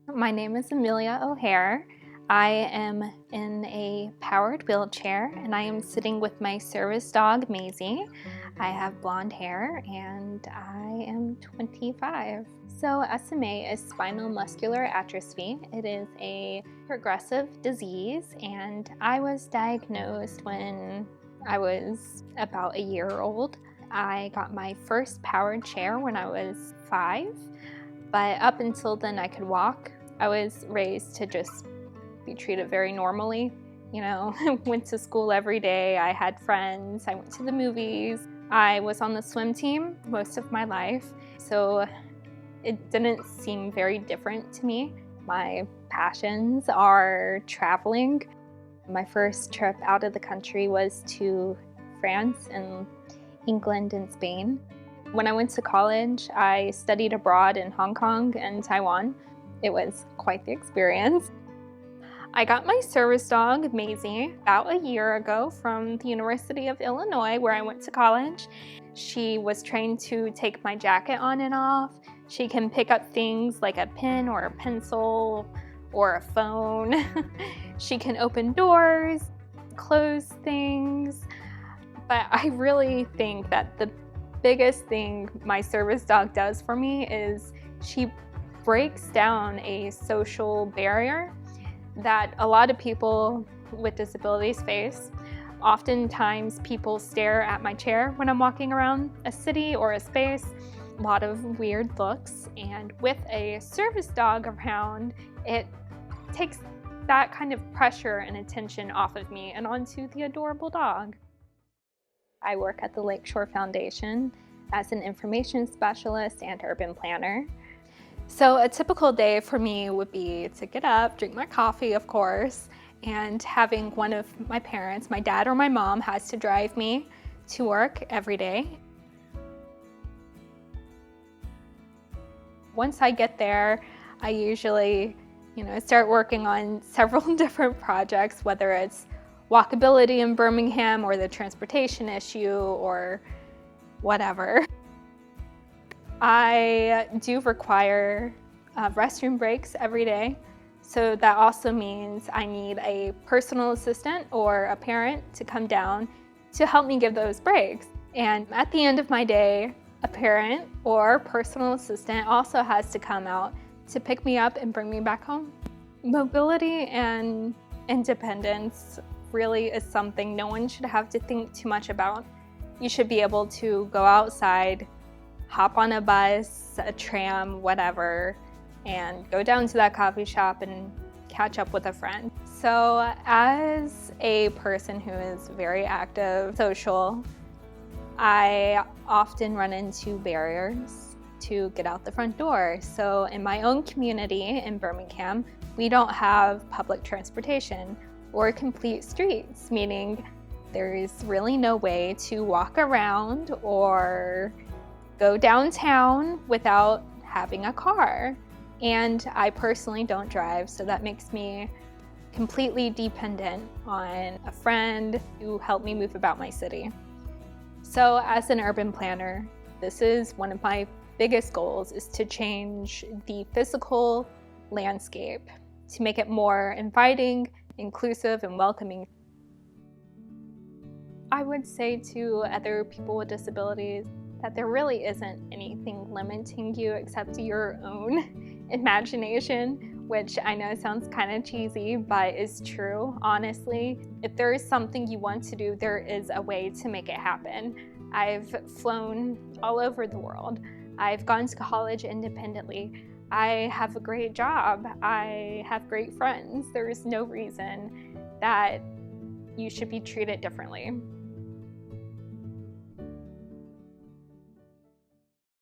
My name is Amelia O'Hare. I am in a powered wheelchair and I am sitting with my service dog, Maisie. I have blonde hair and I am 25. So SMA is spinal muscular atrophy. It is a progressive disease and I was diagnosed when I was about a year old. I got my first powered chair when I was 5. But up until then, I could walk. I was raised to just be treated very normally. Went to school every day. I had friends. I went to the movies. I was on the swim team most of my life. So it didn't seem very different to me. My passions are traveling. My first trip out of the country was to France and England and Spain. When I went to college, I studied abroad in Hong Kong and Taiwan. It was quite the experience. I got my service dog, Maisie, about a year ago from the University of Illinois, where I went to college. She was trained to take my jacket on and off. She can pick up things like a pen or a pencil or a phone. She can open doors, close things. But I really think that the biggest thing my service dog does for me is she breaks down a social barrier that a lot of people with disabilities face. Oftentimes people stare at my chair when I'm walking around a city or a space, a lot of weird looks, and with a service dog around, it takes that kind of pressure and attention off of me and onto the adorable dog. I work at the Lakeshore Foundation as an information specialist and urban planner. So a typical day for me would be to get up, drink my coffee, of course, and having one of my parents, my dad or my mom, has to drive me to work every day. Once I get there, I usually, start working on several different projects, whether it's walkability in Birmingham or the transportation issue or whatever. I do require restroom breaks every day. So that also means I need a personal assistant or a parent to come down to help me give those breaks. And at the end of my day, a parent or personal assistant also has to come out to pick me up and bring me back home. Mobility and independence really is something no one should have to think too much about. You should be able to go outside, hop on a bus, a tram, whatever, and go down to that coffee shop and catch up with a friend. So as a person who is very active, social, I often run into barriers to get out the front door. So in my own community in Birmingham, we don't have public transportation or complete streets, meaning there's really no way to walk around or go downtown without having a car. And I personally don't drive, so that makes me completely dependent on a friend who helped me move about my city. So as an urban planner, this is one of my biggest goals, is to change the physical landscape to make it more inviting, inclusive, and welcoming. I would say to other people with disabilities that there really isn't anything limiting you except your own imagination, which I know sounds kind of cheesy, but is true, honestly. If there is something you want to do, there is a way to make it happen. I've flown all over the world. I've gone to college independently. I have a great job. I have great friends. There is no reason that you should be treated differently.